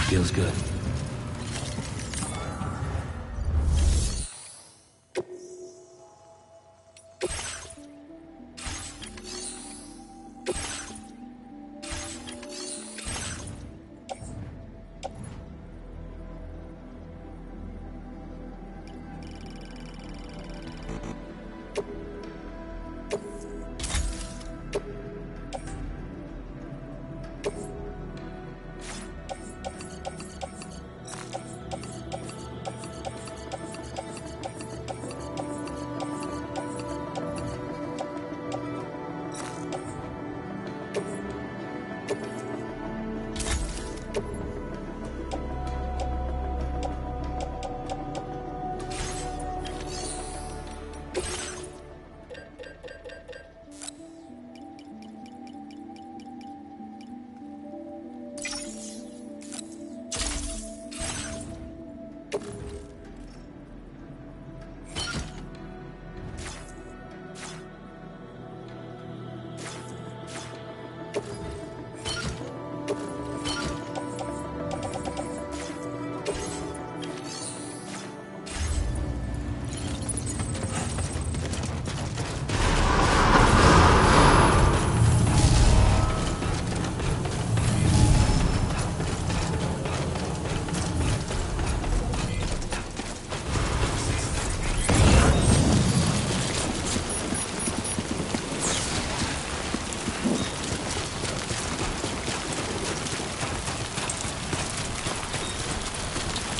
Feels good.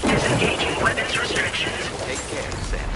Disengaging weapons restrictions. Take care, Sam.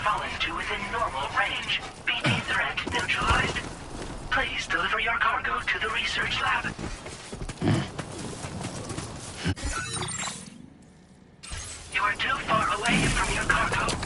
fallen to within normal range. BT threat neutralized. Please deliver your cargo to the research lab. You are too far away from your cargo.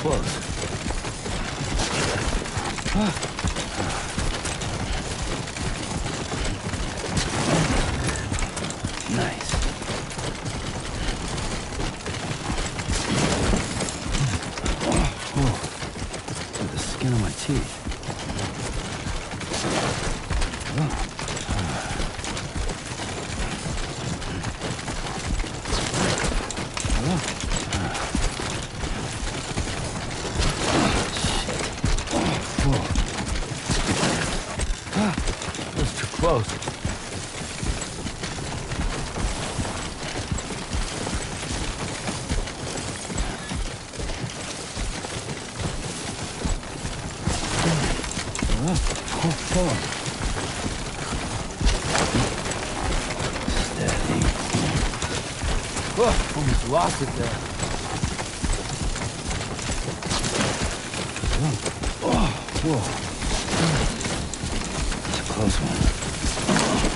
close. Nice. To the skin of my teeth. That's too close. Steady. Whoa, almost lost it there. Whoa. It's a close one.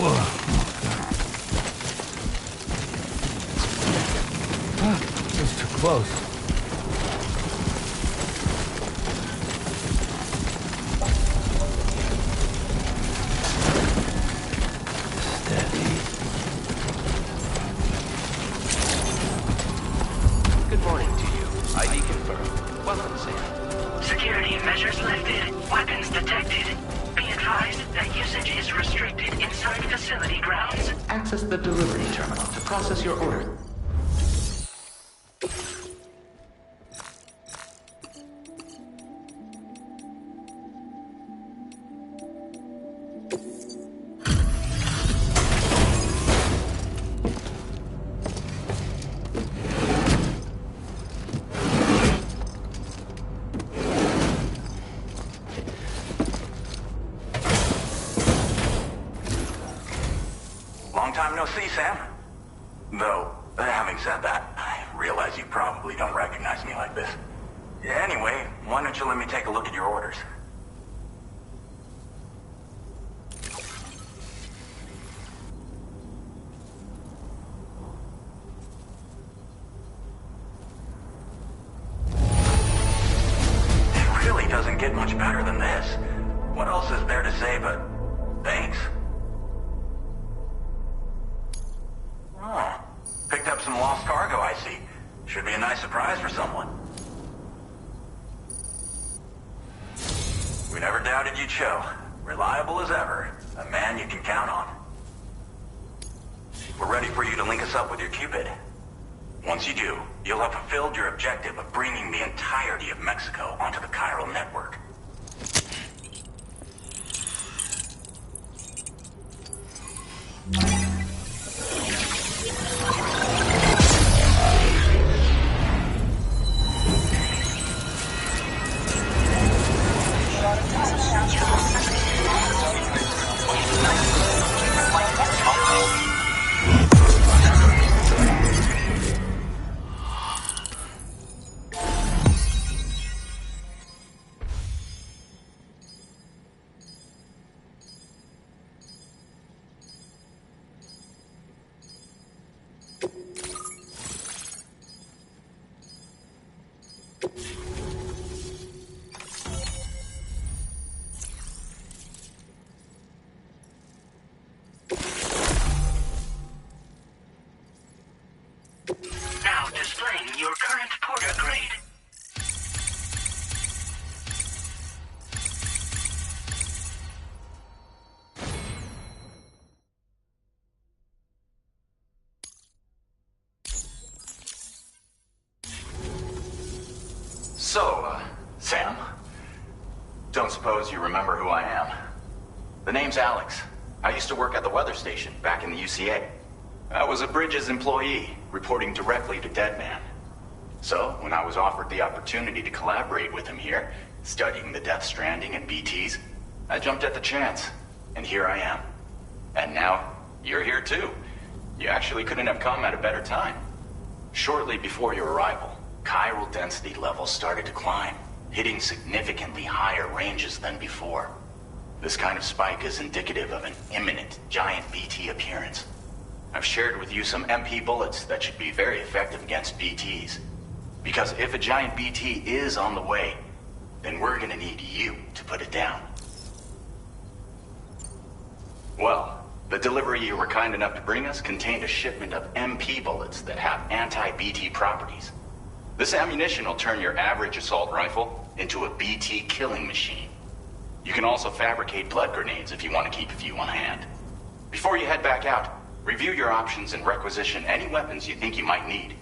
Whoa. That's too close. Good morning to you. ID confirmed. Welcome, Sam. Security measures lifted. Weapons detected. Be advised that usage is restricted inside facility grounds. Access the delivery terminal to process your order. Long time no see, Sam. Though, having said that, I realize you probably don't recognize me like this. Anyway, why don't you let me take a look at your orders? It really doesn't get much better than this. What else is there to say but thanks? Oh, picked up some lost cargo, I see. Should be a nice surprise for someone. We never doubted you'd show. Reliable as ever. A man you can count on. We're ready for you to link us up with your Cupid. Once you do, you'll have fulfilled your objective of bringing the entirety of Mexico onto the chiral network. Now displaying your current porter grade. So, Sam, don't suppose you remember who I am? The name's Alex. I used to work at the weather station back in the UCA. I was a Bridges employee, reporting directly to Deadman. So, when I was offered the opportunity to collaborate with him here, studying the Death Stranding and BTs, I jumped at the chance, and here I am. And now, you're here too. You actually couldn't have come at a better time. Shortly before your arrival, chiral density levels started to climb, hitting significantly higher ranges than before. This kind of spike is indicative of an imminent giant BT appearance. I've shared with you some MP bullets that should be very effective against BTs. Because if a giant BT is on the way, then we're gonna need you to put it down. Well, the delivery you were kind enough to bring us contained a shipment of MP bullets that have anti-BT properties. This ammunition will turn your average assault rifle into a BT killing machine. You can also fabricate blood grenades if you want to keep a few on hand. Before you head back out, review your options and requisition any weapons you think you might need.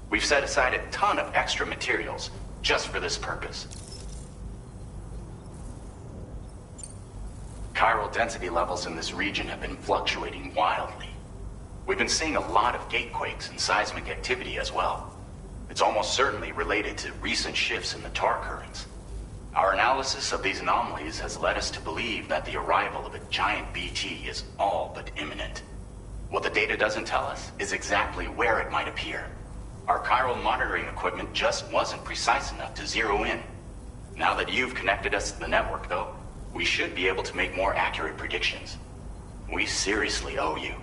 We've set aside a ton of extra materials just for this purpose. Chiral density levels in this region have been fluctuating wildly. We've been seeing a lot of gatequakes and seismic activity as well. It's almost certainly related to recent shifts in the tar currents. Our analysis of these anomalies has led us to believe that the arrival of a giant BT is all but imminent. What the data doesn't tell us is exactly where it might appear. Our chiral monitoring equipment just wasn't precise enough to zero in. Now that you've connected us to the network, though, we should be able to make more accurate predictions. We seriously owe you.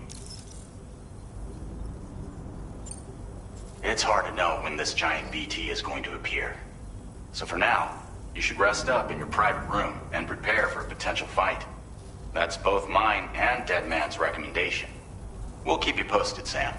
It's hard to know when this giant BT is going to appear. So for now, you should rest up in your private room and prepare for a potential fight. That's both mine and Deadman's recommendation. We'll keep you posted, Sam.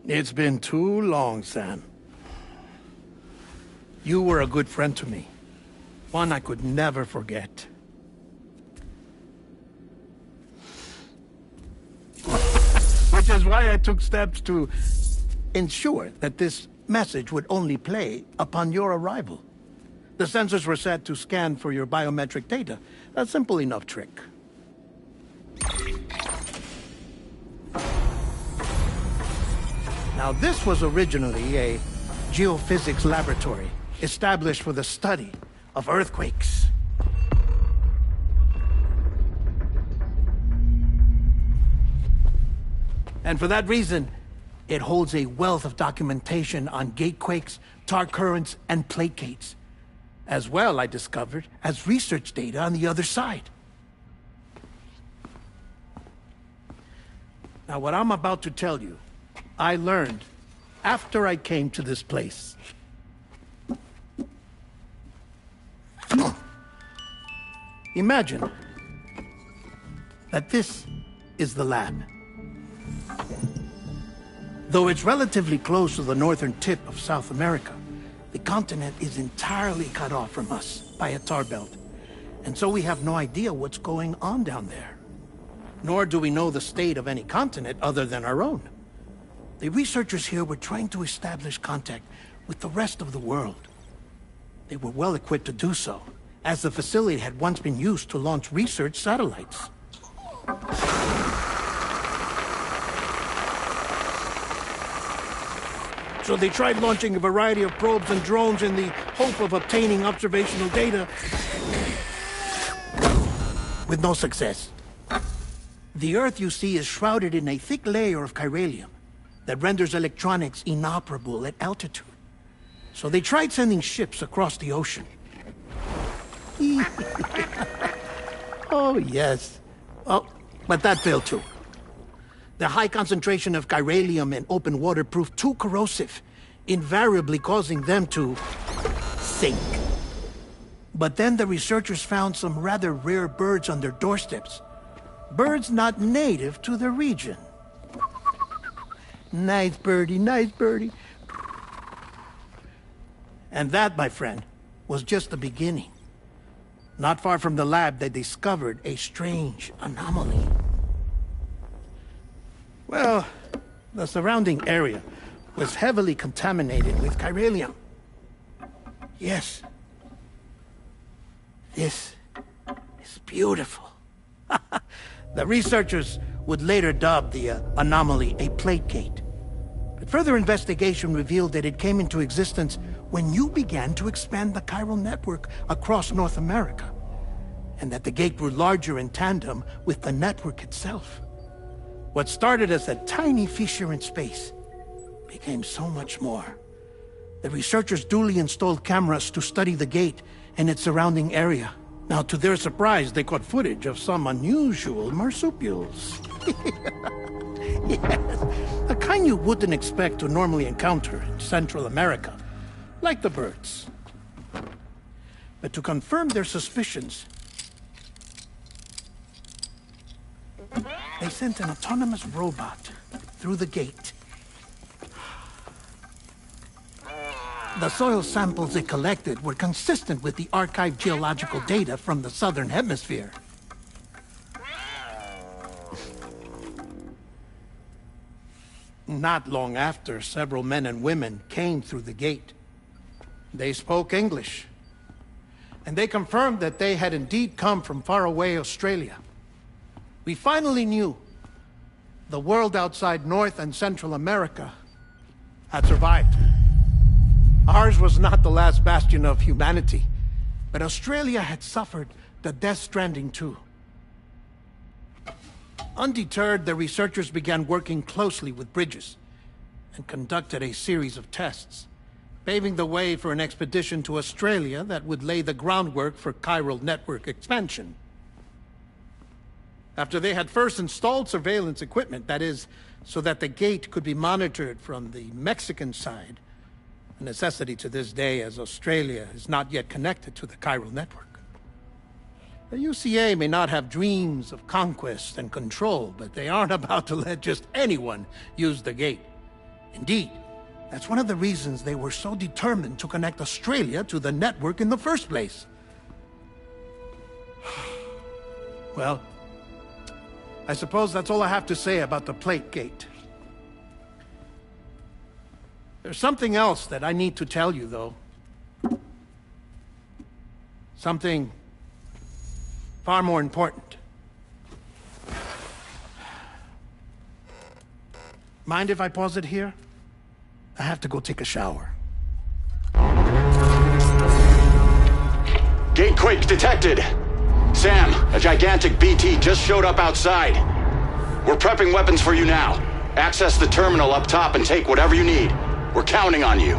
It's been too long, Sam. You were a good friend to me. One I could never forget. Which is why I took steps to ensure that this message would only play upon your arrival. The sensors were set to scan for your biometric data. A simple enough trick. Now, this was originally a geophysics laboratory established for the study of earthquakes. And for that reason, it holds a wealth of documentation on gatequakes, tar currents, and placates. As well, I discovered, as research data on the other side. Now, what I'm about to tell you, I learned after I came to this place. Imagine that this is the lab. Though it's relatively close to the northern tip of South America, the continent is entirely cut off from us by a tar belt. And so we have no idea what's going on down there. Nor do we know the state of any continent other than our own. The researchers here were trying to establish contact with the rest of the world. They were well equipped to do so, as the facility had once been used to launch research satellites. So they tried launching a variety of probes and drones in the hope of obtaining observational data, with no success. The Earth, you see, is shrouded in a thick layer of chiralium that renders electronics inoperable at altitude. So they tried sending ships across the ocean. Oh, yes. Oh, but that failed too. The high concentration of chiralium in open water proved too corrosive, invariably causing them to sink. But then the researchers found some rather rare birds on their doorsteps. Birds not native to the region. Nice birdie, nice birdie. And that, my friend, was just the beginning. Not far from the lab, they discovered a strange anomaly. Well, the surrounding area was heavily contaminated with chiralium. Yes. This is beautiful. The researchers would later dub the anomaly a plate gate. But further investigation revealed that it came into existence when you began to expand the chiral network across North America, and that the gate grew larger in tandem with the network itself. What started as a tiny fissure in space became so much more. The researchers duly installed cameras to study the gate and its surrounding area. Now, to their surprise, they caught footage of some unusual marsupials. Yes, a kind you wouldn't expect to normally encounter in Central America, like the birds. But to confirm their suspicions, they sent an autonomous robot through the gate. The soil samples it collected were consistent with the archived geological data from the southern hemisphere. Not long after, several men and women came through the gate. They spoke English, and they confirmed that they had indeed come from faraway Australia. We finally knew the world outside North and Central America had survived. Ours was not the last bastion of humanity, but Australia had suffered the death stranding too. Undeterred, the researchers began working closely with Bridges and conducted a series of tests, paving the way for an expedition to Australia that would lay the groundwork for chiral network expansion. After they had first installed surveillance equipment, that is, so that the gate could be monitored from the Mexican side, a necessity to this day as Australia is not yet connected to the chiral network. The UCA may not have dreams of conquest and control, but they aren't about to let just anyone use the gate. Indeed, that's one of the reasons they were so determined to connect Australia to the network in the first place. Well, I suppose that's all I have to say about the plate gate. There's something else that I need to tell you, though. Something far more important. Mind if I pause it here? I have to go take a shower. Gate quake detected. Sam, a gigantic BT just showed up outside. We're prepping weapons for you now. Access the terminal up top and take whatever you need. We're counting on you.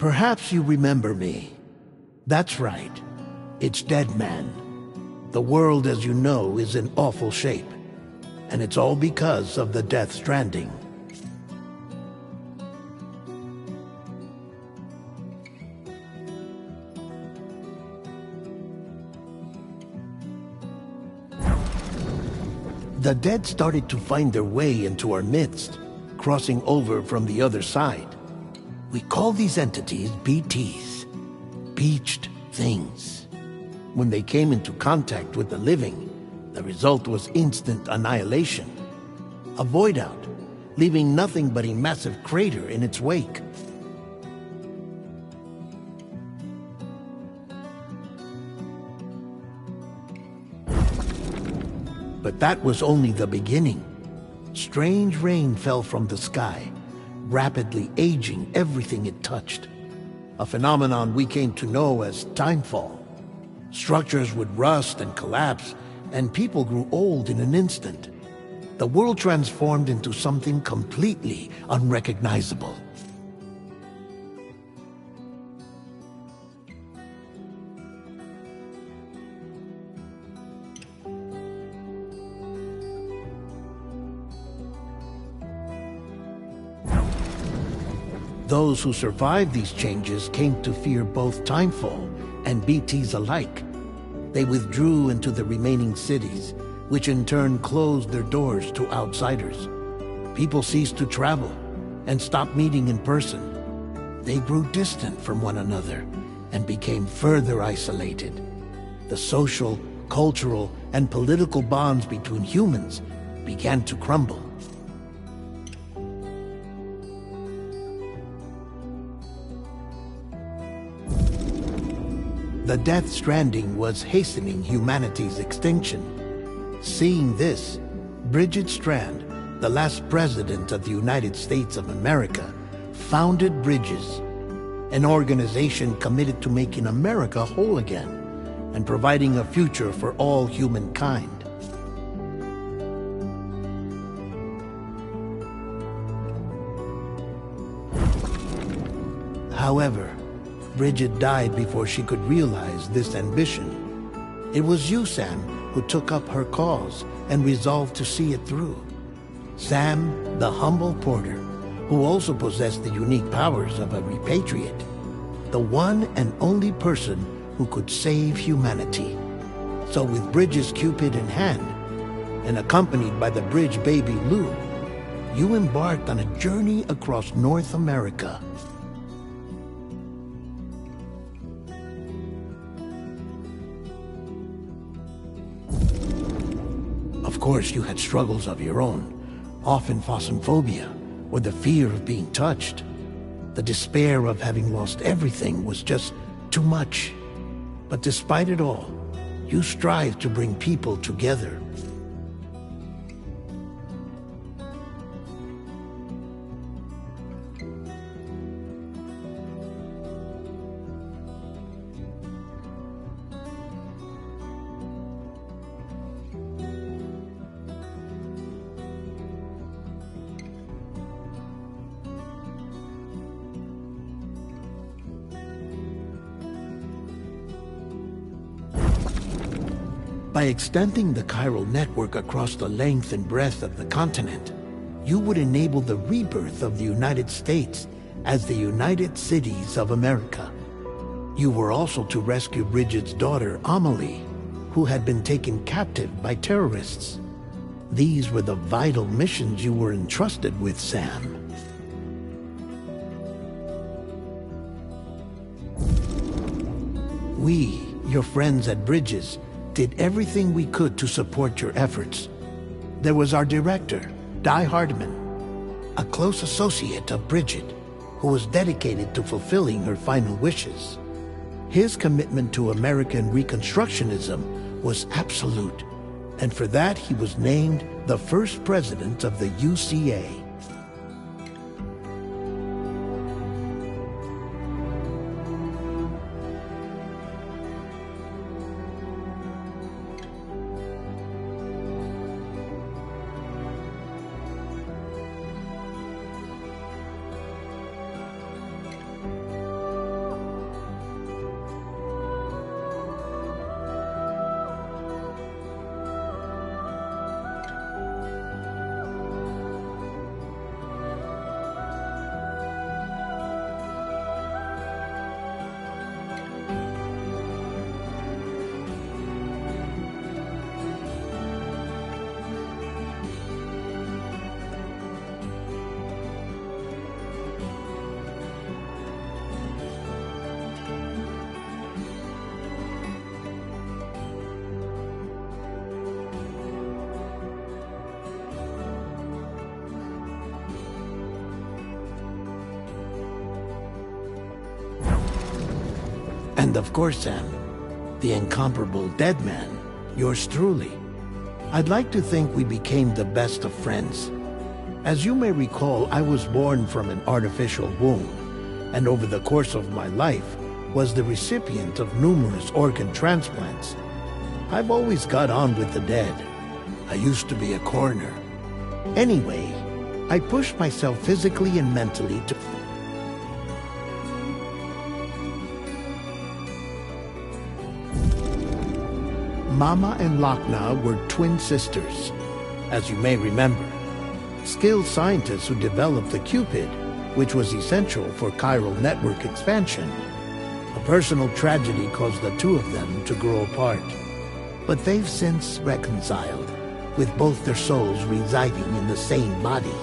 Perhaps you remember me. That's right. It's Deadman. The world, as you know, is in awful shape. And it's all because of the Death Stranding. The dead started to find their way into our midst, crossing over from the other side. We call these entities BTs, Beached Things. When they came into contact with the living, the result was instant annihilation. A void out, leaving nothing but a massive crater in its wake. But that was only the beginning. Strange rain fell from the sky, rapidly aging everything it touched. A phenomenon we came to know as timefall. Structures would rust and collapse, and people grew old in an instant. The world transformed into something completely unrecognizable. Those who survived these changes came to fear both Timefall and BTs alike. They withdrew into the remaining cities, which in turn closed their doors to outsiders. People ceased to travel and stopped meeting in person. They grew distant from one another and became further isolated. The social, cultural, and political bonds between humans began to crumble. The Death Stranding was hastening humanity's extinction. Seeing this, Bridget Strand, the last president of the United States of America, founded Bridges, an organization committed to making America whole again and providing a future for all humankind. However, Bridget died before she could realize this ambition. It was you, Sam, who took up her cause and resolved to see it through. Sam, the humble porter, who also possessed the unique powers of a repatriate. The one and only person who could save humanity. So with Bridges' Cupid in hand, and accompanied by the bridge baby Lou, you embarked on a journey across North America. Of course, you had struggles of your own, often phasmophobia, or the fear of being touched. The despair of having lost everything was just too much. But despite it all, you strive to bring people together. By extending the chiral network across the length and breadth of the continent, you would enable the rebirth of the United States as the United Cities of America. You were also to rescue Bridget's daughter, Amelie, who had been taken captive by terrorists. These were the vital missions you were entrusted with, Sam. We, your friends at Bridges, did everything we could to support your efforts. There was our director, Di Hardman, a close associate of Bridget, who was dedicated to fulfilling her final wishes. His commitment to American Reconstructionism was absolute, and for that he was named the first president of the UCA. And of course, Sam, the incomparable dead man, yours truly. I'd like to think we became the best of friends. As you may recall, I was born from an artificial womb, and over the course of my life was the recipient of numerous organ transplants. I've always got on with the dead. I used to be a coroner. Anyway, I pushed myself physically and mentally to... Mama and Lakna were twin sisters, as you may remember. Skilled scientists who developed the Cupid, which was essential for chiral network expansion. A personal tragedy caused the two of them to grow apart. But they've since reconciled, with both their souls residing in the same body.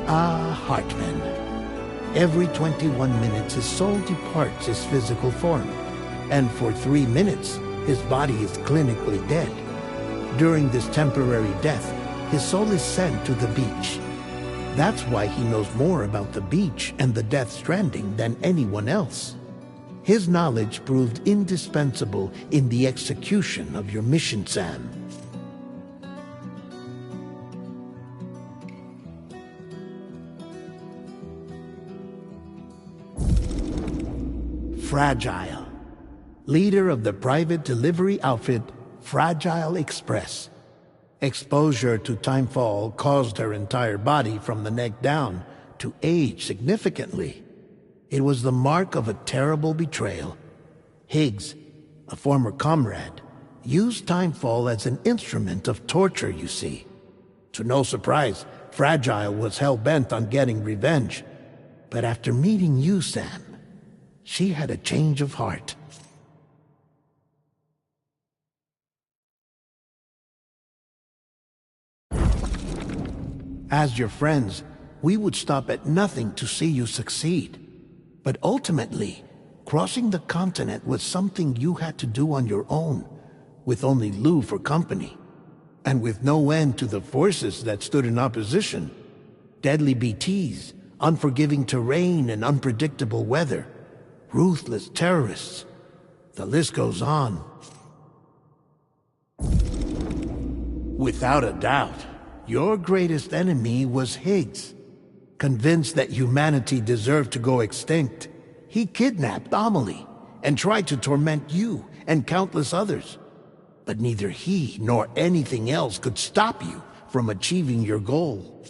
Ah, Hartman. Every 21 minutes his soul departs his physical form, and for 3 minutes his body is clinically dead. During this temporary death, his soul is sent to the beach. That's why he knows more about the beach and the Death Stranding than anyone else. His knowledge proved indispensable in the execution of your mission, Sam. Fragile, leader of the private delivery outfit Fragile Express. Exposure to timefall caused her entire body from the neck down to age significantly. It was the mark of a terrible betrayal. Higgs, a former comrade, used timefall as an instrument of torture, you see. To no surprise, Fragile was hell-bent on getting revenge. But after meeting you, Sam, she had a change of heart. As your friends, we would stop at nothing to see you succeed. But ultimately, crossing the continent was something you had to do on your own, with only Lou for company, and with no end to the forces that stood in opposition. Deadly BTs, unforgiving terrain and unpredictable weather, ruthless terrorists. The list goes on. Without a doubt, your greatest enemy was Higgs. Convinced that humanity deserved to go extinct, he kidnapped Amelie and tried to torment you and countless others. But neither he nor anything else could stop you from achieving your goal.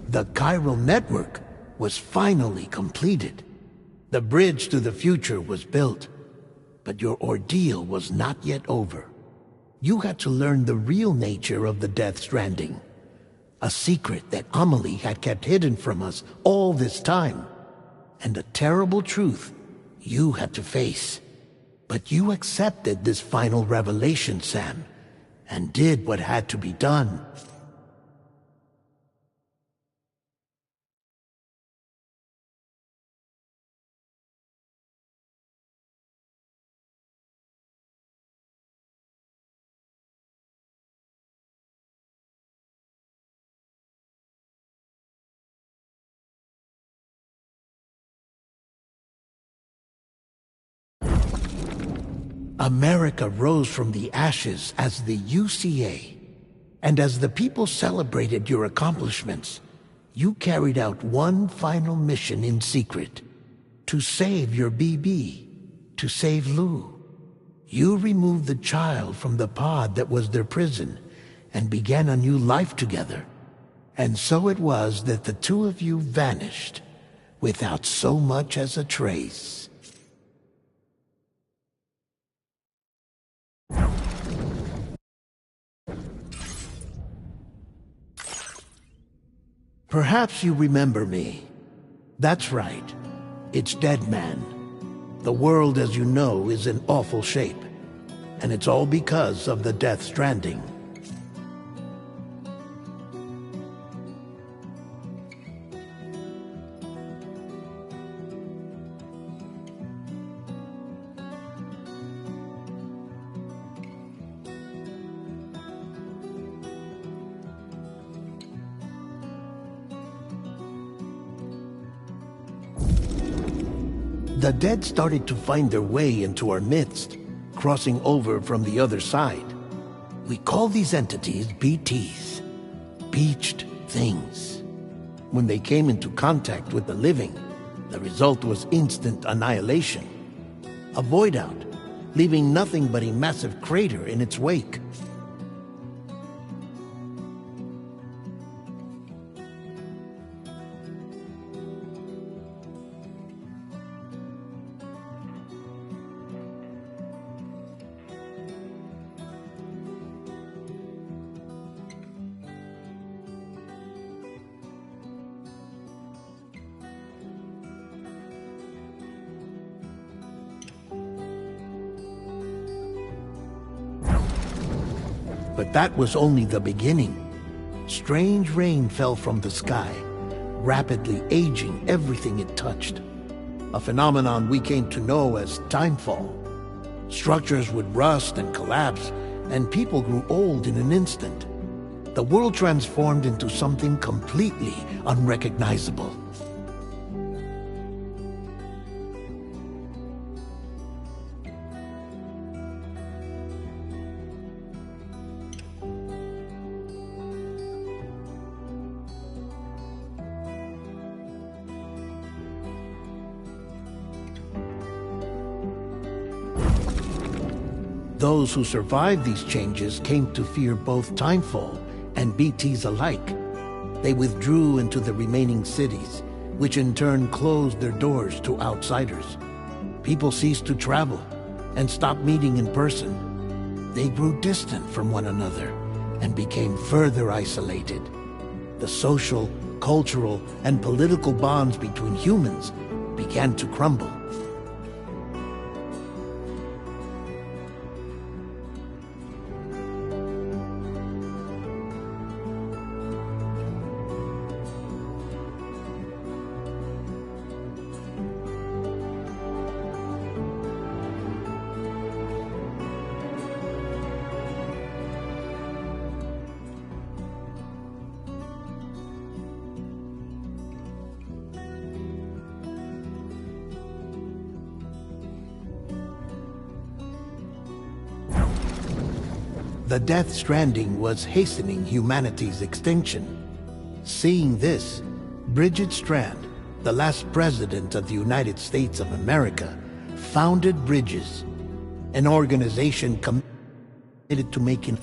The chiral network was finally completed. The bridge to the future was built, but your ordeal was not yet over. You had to learn the real nature of the Death Stranding, a secret that Amelie had kept hidden from us all this time, and a terrible truth you had to face. But you accepted this final revelation, Sam, and did what had to be done. America rose from the ashes as the UCA. And as the people celebrated your accomplishments, you carried out one final mission in secret. To save your BB. To save Lou. You removed the child from the pod that was their prison and began a new life together. And so it was that the two of you vanished without so much as a trace. Perhaps you remember me. That's right. It's Dead Man. The world, as you know, is in awful shape. And it's all because of the Death Stranding. The dead started to find their way into our midst, crossing over from the other side. We call these entities BTs, Beached Things. When they came into contact with the living, the result was instant annihilation. A void out, leaving nothing but a massive crater in its wake. But that was only the beginning. Strange rain fell from the sky, rapidly aging everything it touched. A phenomenon we came to know as timefall. Structures would rust and collapse, and people grew old in an instant. The world transformed into something completely unrecognizable. Those who survived these changes came to fear both timefall and BTs alike. They withdrew into the remaining cities, which in turn closed their doors to outsiders. People ceased to travel and stopped meeting in person. They grew distant from one another and became further isolated. The social, cultural, and political bonds between humans began to crumble. The Death Stranding was hastening humanity's extinction. Seeing this, Bridget Strand, the last president of the United States of America, founded Bridges, an organization committed to making